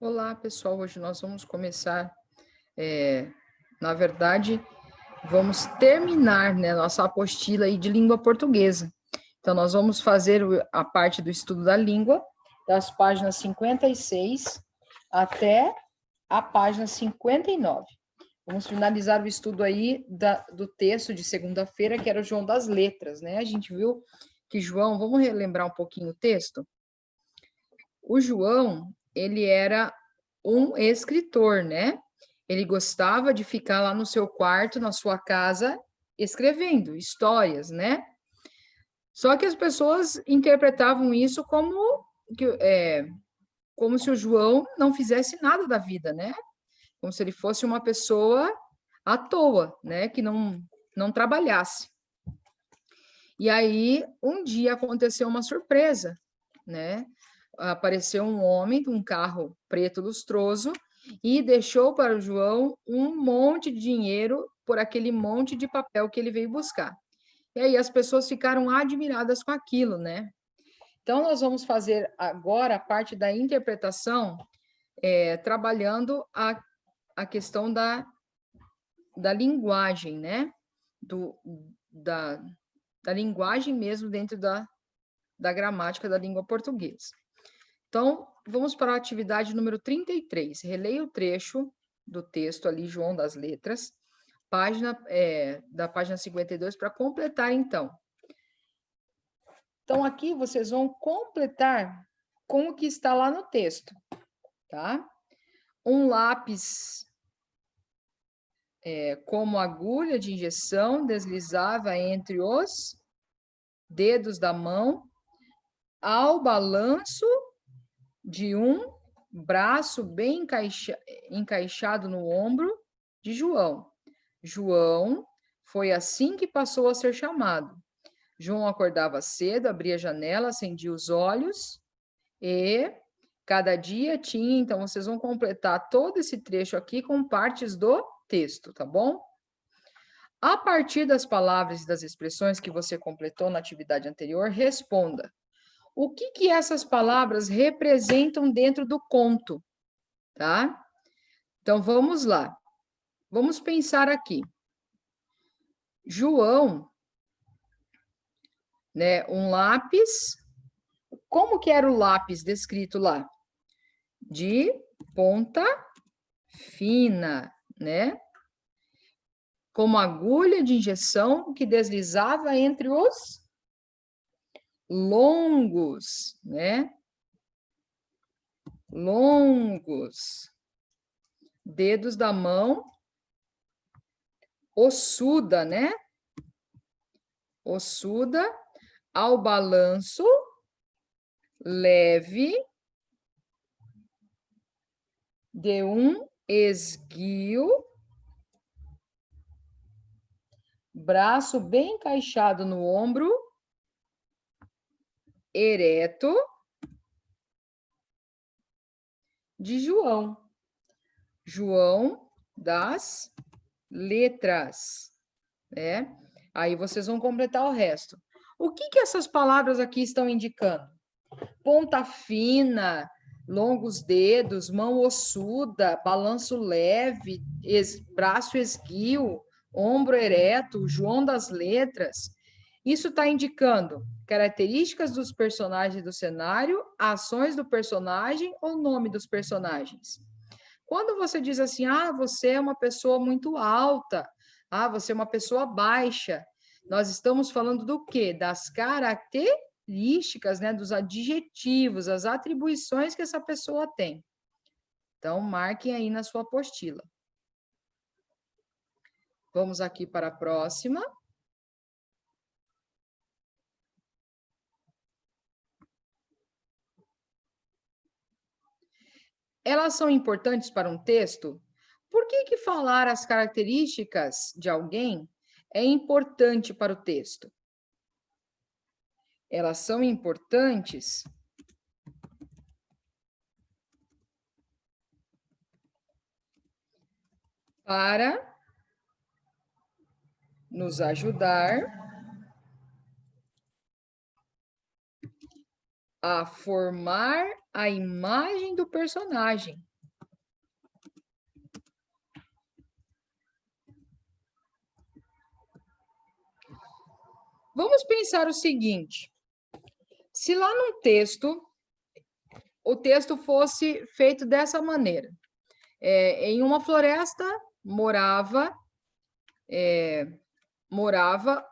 Olá, pessoal. Hoje nós vamos começar, na verdade, vamos terminar, né, nossa apostila aí de língua portuguesa. Então, nós vamos fazer a parte do estudo da língua, das páginas 56 até a página 59. Vamos finalizar o estudo aí do texto de segunda-feira, que era o João das Letras, né? A gente viu que João, vamos relembrar um pouquinho o texto? O João, ele era um escritor, né? Ele gostava de ficar lá no seu quarto, na sua casa, escrevendo histórias, né? Só que as pessoas interpretavam isso como se o João não fizesse nada da vida, né? Como se ele fosse uma pessoa à toa, né? Que não trabalhasse. E aí, um dia aconteceu uma surpresa, né? Apareceu um homem de um carro preto lustroso e deixou para o João um monte de dinheiro por aquele monte de papel que ele veio buscar. E aí as pessoas ficaram admiradas com aquilo, né? Então, nós vamos fazer agora a parte da interpretação, trabalhando a questão da linguagem, né? Do, da, da linguagem mesmo dentro da gramática da língua portuguesa. Então, vamos para a atividade número 33. Releia o trecho do texto ali, João das Letras, da página 52, para completar, então. Então, aqui vocês vão completar com o que está lá no texto, tá? Um lápis como agulha de injeção deslizava entre os dedos da mão ao balanço de um braço bem encaixado no ombro de João. João foi assim que passou a ser chamado. João acordava cedo, abria a janela, acendia os olhos e cada dia tinha. Então, vocês vão completar todo esse trecho aqui com partes do texto, tá bom? A partir das palavras e das expressões que você completou na atividade anterior, responda: o que essas palavras representam dentro do conto, tá? Então, vamos lá. Vamos pensar aqui. João, né, um lápis. Como que era o lápis descrito lá? De ponta fina, né? Como agulha de injeção que deslizava entre os longos, né? Longos dedos da mão, ossuda, né? Ossuda, ao balanço leve de um esguio, braço bem encaixado no ombro, ereto, de João. João das Letras, né? Aí vocês vão completar o resto. O que essas palavras aqui estão indicando? Ponta fina, longos dedos, mão ossuda, balanço leve, braço esguio, ombro ereto, João das Letras. Isso está indicando características dos personagens do cenário, ações do personagem ou nome dos personagens. Quando você diz assim, você é uma pessoa muito alta, você é uma pessoa baixa, nós estamos falando do quê? Das características, né? Dos adjetivos, as atribuições que essa pessoa tem. Então, marquem aí na sua apostila. Vamos aqui para a próxima. Elas são importantes para um texto? Por que falar as características de alguém é importante para o texto? Elas são importantes para nos ajudar a formar a imagem do personagem. Vamos pensar o seguinte: se lá no texto, o texto fosse feito dessa maneira, em uma floresta morava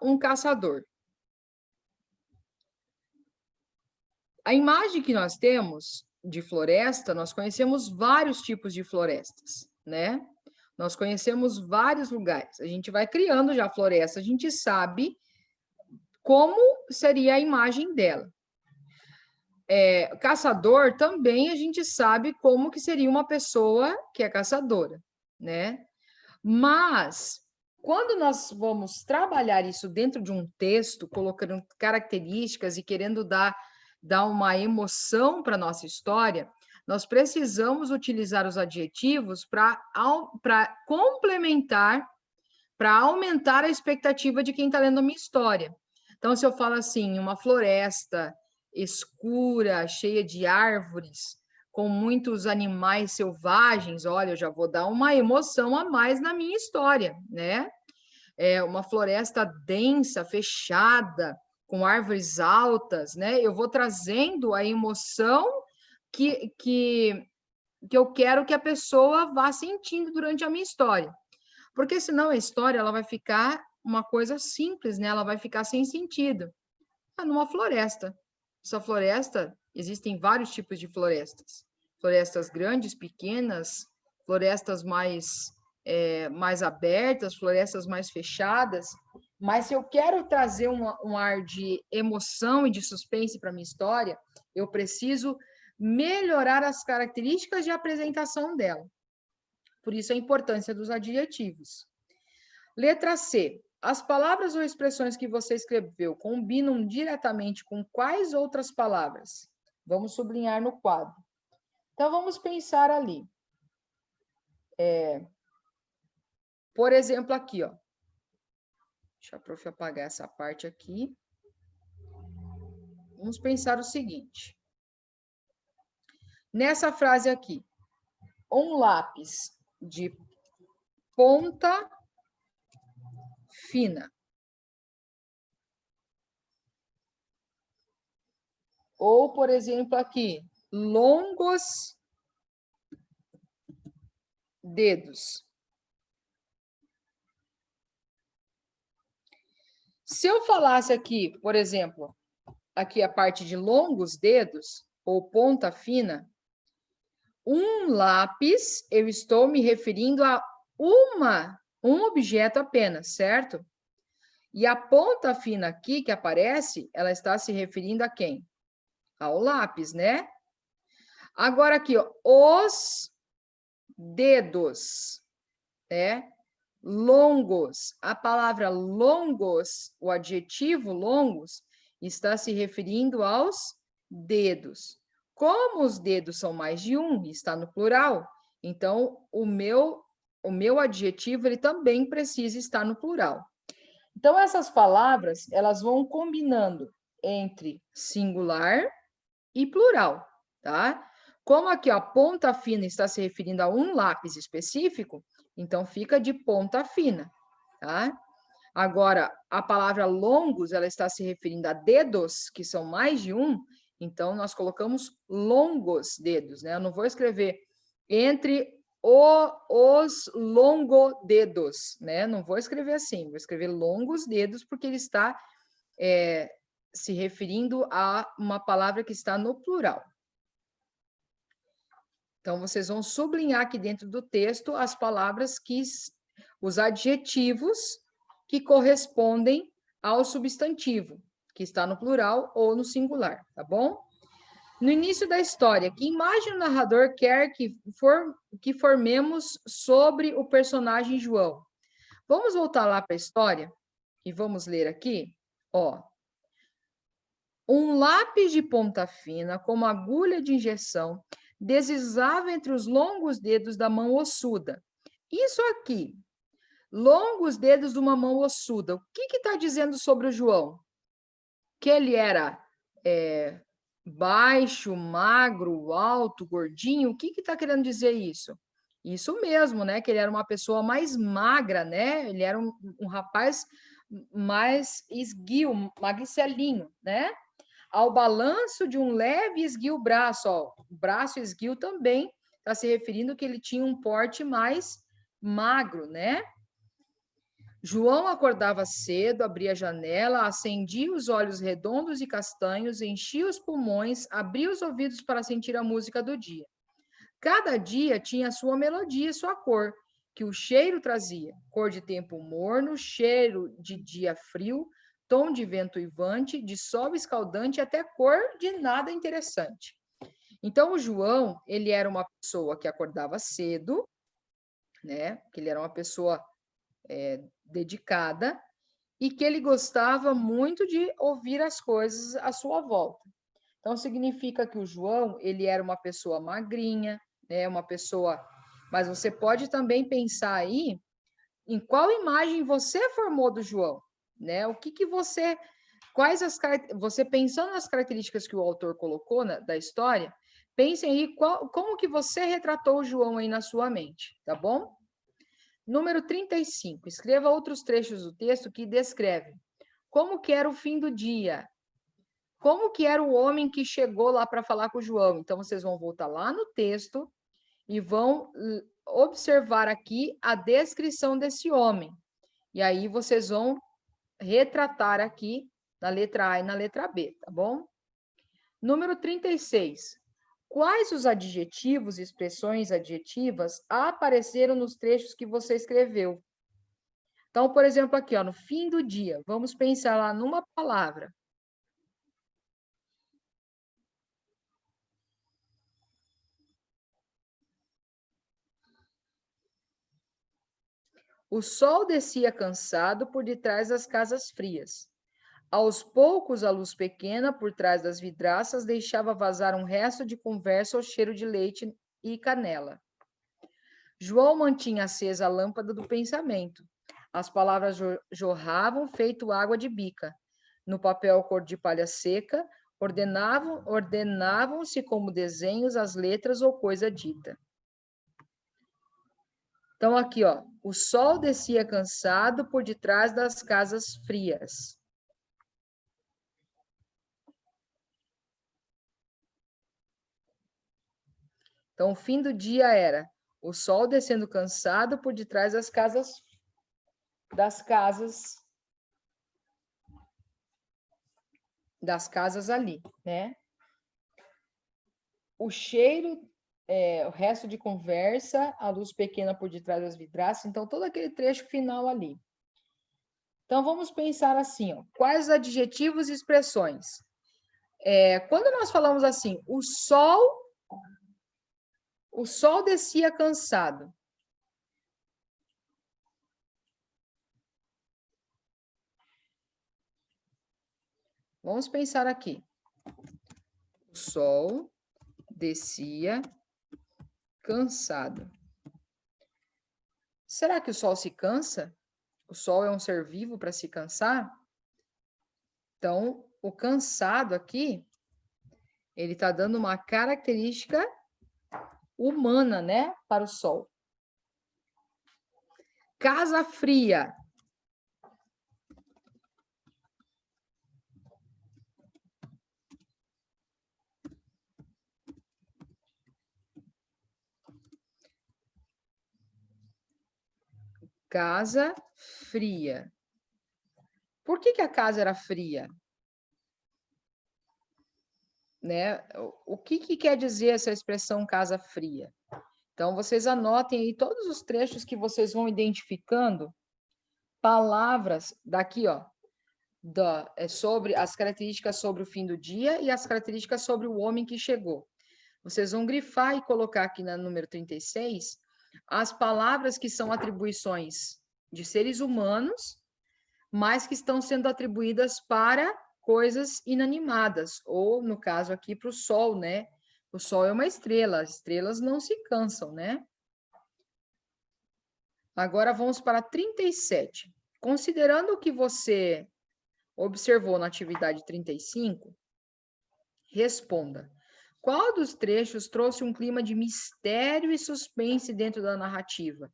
um caçador. A imagem que nós temos de floresta, nós conhecemos vários tipos de florestas, né? Nós conhecemos vários lugares. A gente vai criando já a floresta, a gente sabe como seria a imagem dela. Caçador também a gente sabe como que seria uma pessoa que é caçadora, né? Mas quando nós vamos trabalhar isso dentro de um texto, colocando características e querendo dar uma emoção para a nossa história, nós precisamos utilizar os adjetivos para complementar, para aumentar a expectativa de quem está lendo a minha história. Então, se eu falo assim, uma floresta escura, cheia de árvores, com muitos animais selvagens, olha, eu já vou dar uma emoção a mais na minha história, né? Uma floresta densa, fechada, com árvores altas, né? Eu vou trazendo a emoção que eu quero que a pessoa vá sentindo durante a minha história. Porque senão a história ela vai ficar uma coisa simples, né? Ela vai ficar sem sentido. Numa floresta. Essa floresta, existem vários tipos de florestas. Florestas grandes, pequenas, florestas mais abertas, florestas mais fechadas. Mas se eu quero trazer um ar de emoção e de suspense para a minha história, eu preciso melhorar as características de apresentação dela. Por isso a importância dos adjetivos. Letra C. As palavras ou expressões que você escreveu combinam diretamente com quais outras palavras? Vamos sublinhar no quadro. Então, vamos pensar ali. Por exemplo, aqui, ó. Deixa a prof apagar essa parte aqui. Vamos pensar o seguinte. Nessa frase aqui, um lápis de ponta fina. Ou, por exemplo, aqui, longos dedos. Se eu falasse aqui, por exemplo, aqui a parte de longos dedos, ou ponta fina, um lápis, eu estou me referindo a um objeto apenas, certo? E a ponta fina aqui que aparece, ela está se referindo a quem? Ao lápis, né? Agora aqui, ó, os dedos, né? Longos. A palavra longos, o adjetivo longos, está se referindo aos dedos. Como os dedos são mais de um, está no plural, então o meu adjetivo ele também precisa estar no plural. Então essas palavras, elas vão combinando entre singular e plural, tá? Como aqui a ponta fina está se referindo a um lápis específico, então fica de ponta fina, tá? Agora, a palavra longos, ela está se referindo a dedos, que são mais de um, então nós colocamos longos dedos, né? Eu não vou escrever entre os longodedos, né? Não vou escrever assim, vou escrever longos dedos, porque ele está se referindo a uma palavra que está no plural. Então, vocês vão sublinhar aqui dentro do texto as palavras os adjetivos que correspondem ao substantivo, que está no plural ou no singular, tá bom? No início da história, que imagem o narrador quer que formemos sobre o personagem João? Vamos voltar lá para a história e vamos ler aqui, ó. Um lápis de ponta fina, como agulha de injeção, deslizava entre os longos dedos da mão ossuda. Isso aqui, longos dedos de uma mão ossuda. O que está dizendo sobre o João? Que ele era baixo, magro, alto, gordinho, o que está querendo dizer isso? Isso mesmo, né? Que ele era uma pessoa mais magra, né? Ele era um rapaz mais esguio, magricelinho, né? Ao balanço de um leve e esguio braço, ó, o braço esguio também está se referindo que ele tinha um porte mais magro, né? João acordava cedo, abria a janela, acendia os olhos redondos e castanhos, enchia os pulmões, abria os ouvidos para sentir a música do dia. Cada dia tinha sua melodia e sua cor, que o cheiro trazia: cor de tempo morno, cheiro de dia frio, tom de vento uivante, de sol escaldante, até cor de nada interessante. Então, o João, ele era uma pessoa que acordava cedo, né? Que ele era uma pessoa dedicada e que ele gostava muito de ouvir as coisas à sua volta. Então, significa que o João, ele era uma pessoa magrinha, né? Uma pessoa... Mas você pode também pensar aí em qual imagem você formou do João, né? O que você... Quais as... Você pensando nas características que o autor colocou da história, pensem aí como que você retratou o João aí na sua mente, tá bom? Número 35. Escreva outros trechos do texto que descrevem como que era o fim do dia, como que era o homem que chegou lá para falar com o João. Então, vocês vão voltar lá no texto e vão observar aqui a descrição desse homem. E aí vocês vão retratar aqui na letra A e na letra B, tá bom? Número 36. Quais os adjetivos e expressões adjetivas apareceram nos trechos que você escreveu? Então, por exemplo, aqui, ó, no fim do dia, vamos pensar lá numa palavra. O sol descia cansado por detrás das casas frias. Aos poucos, a luz pequena por trás das vidraças deixava vazar um resto de conversa ao cheiro de leite e canela. João mantinha acesa a lâmpada do pensamento. As palavras jorravam feito água de bica. No papel cor de palha seca, ordenavam-se como desenhos as letras ou coisa dita. Então, aqui, ó, o sol descia cansado por detrás das casas frias. Então, o fim do dia era o sol descendo cansado por detrás das casas ali, né? O cheiro, o resto de conversa, a luz pequena por detrás das vidraças, então todo aquele trecho final ali. Então vamos pensar assim, ó, quais adjetivos e expressões? Quando nós falamos assim, o sol descia cansado. Vamos pensar aqui. O sol descia cansado. Será que o sol se cansa? O sol é um ser vivo para se cansar? Então, o cansado aqui, ele está dando uma característica humana, né, para o sol. Casa fria. Casa fria. Por que a casa era fria? Né? O que quer dizer essa expressão casa fria? Então, vocês anotem aí todos os trechos que vocês vão identificando, palavras daqui, ó, sobre as características sobre o fim do dia e as características sobre o homem que chegou. Vocês vão grifar e colocar aqui na número 36 as palavras que são atribuições de seres humanos, mas que estão sendo atribuídas para coisas inanimadas, ou no caso aqui para o sol, né? O sol é uma estrela, as estrelas não se cansam, né? Agora vamos para 37. Considerando o que você observou na atividade 35, Responda. Qual dos trechos trouxe um clima de mistério e suspense dentro da narrativa?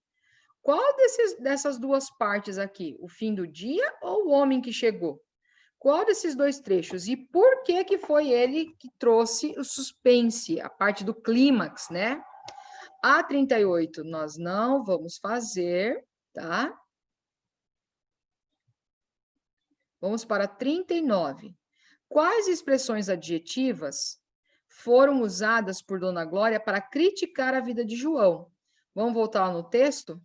Qual dessas duas partes aqui? O fim do dia ou o homem que chegou? Qual desses dois trechos? E por que foi ele que trouxe o suspense, a parte do clímax, né? A 38 nós não vamos fazer, tá? Vamos para 39. Quais expressões adjetivas foram usadas por Dona Glória para criticar a vida de João? Vamos voltar lá no texto?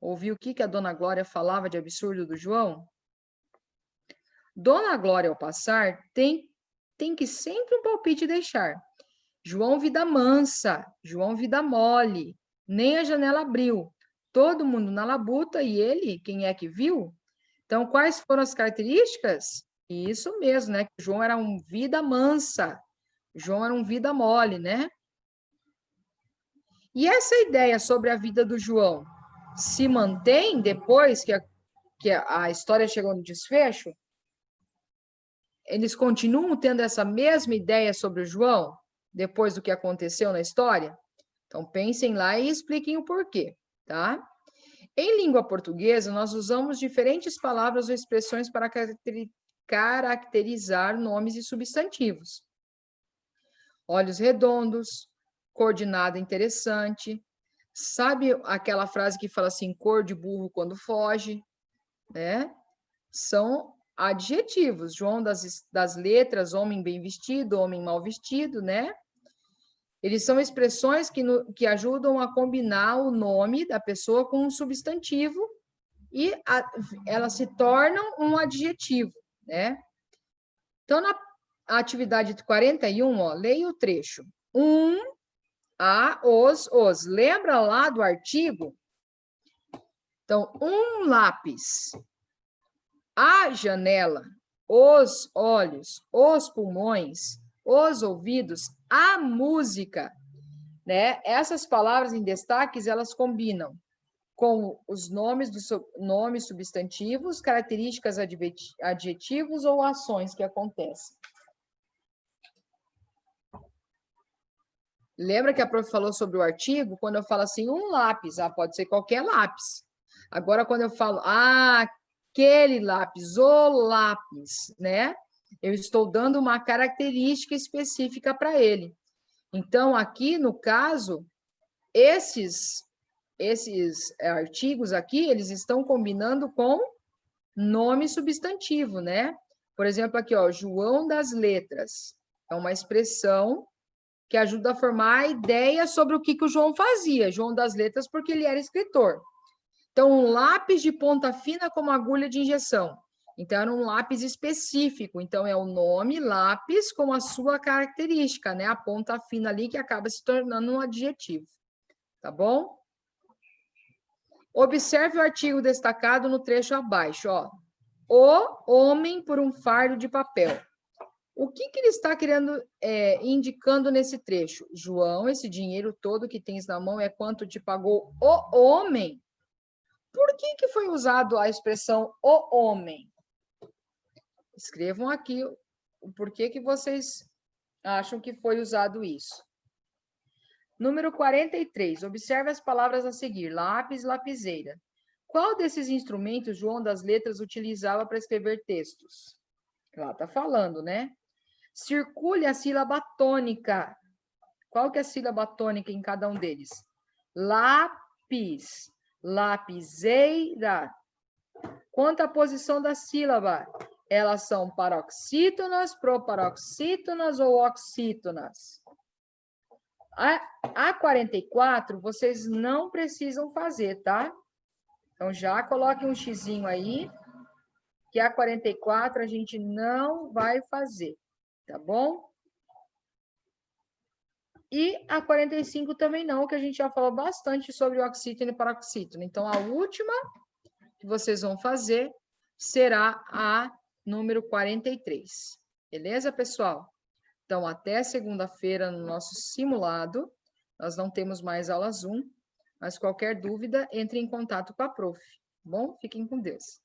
Ouvir o que a Dona Glória falava de absurdo do João? Dona Glória, ao passar, tem que sempre um palpite deixar. João vida mansa, João vida mole, nem a janela abriu. Todo mundo na labuta e ele, quem é que viu? Então, quais foram as características? Isso mesmo, né? Que João era um vida mansa, João era um vida mole, né? E essa ideia sobre a vida do João se mantém depois que a história chegou no desfecho? Eles continuam tendo essa mesma ideia sobre o João, depois do que aconteceu na história? Então, pensem lá e expliquem o porquê, tá? Em língua portuguesa, nós usamos diferentes palavras ou expressões para caracterizar nomes e substantivos. Olhos redondos, cor de nada interessante. Sabe aquela frase que fala assim, cor de burro quando foge, né? São adjetivos. João das letras, homem bem vestido, homem mal vestido, né? Eles são expressões que ajudam a combinar o nome da pessoa com um substantivo e elas se tornam um adjetivo, né? Então, na atividade 41, ó, leia o trecho. Os. Lembra lá do artigo? Então, um lápis, a janela, os olhos, os pulmões, os ouvidos, a música, né? Essas palavras em destaques, elas combinam com os nomes nomes substantivos, características adjetivos ou ações que acontecem. Lembra que a prof falou sobre o artigo? Quando eu falo assim, um lápis, pode ser qualquer lápis. Agora, quando eu falo, aquele lápis, o lápis, né? Eu estou dando uma característica específica para ele. Então, aqui, no caso, esses artigos aqui, eles estão combinando com nome substantivo, né? Por exemplo, aqui, ó, João das Letras. É uma expressão que ajuda a formar a ideia sobre o que o João fazia. João das Letras, porque ele era escritor. Então, um lápis de ponta fina como agulha de injeção. Então, era um lápis específico. Então, é o nome lápis com a sua característica, né? A ponta fina ali que acaba se tornando um adjetivo. Tá bom? Observe o artigo destacado no trecho abaixo, ó. O homem por um fardo de papel. O que ele está querendo, indicando nesse trecho? João, esse dinheiro todo que tens na mão é quanto te pagou o homem? Por que foi usado a expressão o homem? Escrevam aqui o porquê que vocês acham que foi usado isso. Número 43. Observe as palavras a seguir. Lápis, lapiseira. Qual desses instrumentos João das Letras utilizava para escrever textos? Lá está falando, né? Circule a sílaba tônica. Qual que é a sílaba tônica em cada um deles? Lápis, lapiseira. Quanto à posição da sílaba? Elas são paroxítonas, proparoxítonas ou oxítonas? A 44, vocês não precisam fazer, tá? Então, já coloque um xizinho aí, que a 44 a gente não vai fazer, tá bom? E a 45 também não, que a gente já falou bastante sobre oxítono e paroxítono. Então, a última que vocês vão fazer será a número 43. Beleza, pessoal? Então, até segunda-feira no nosso simulado. Nós não temos mais aula Zoom, mas qualquer dúvida, entre em contato com a prof. Bom? Fiquem com Deus.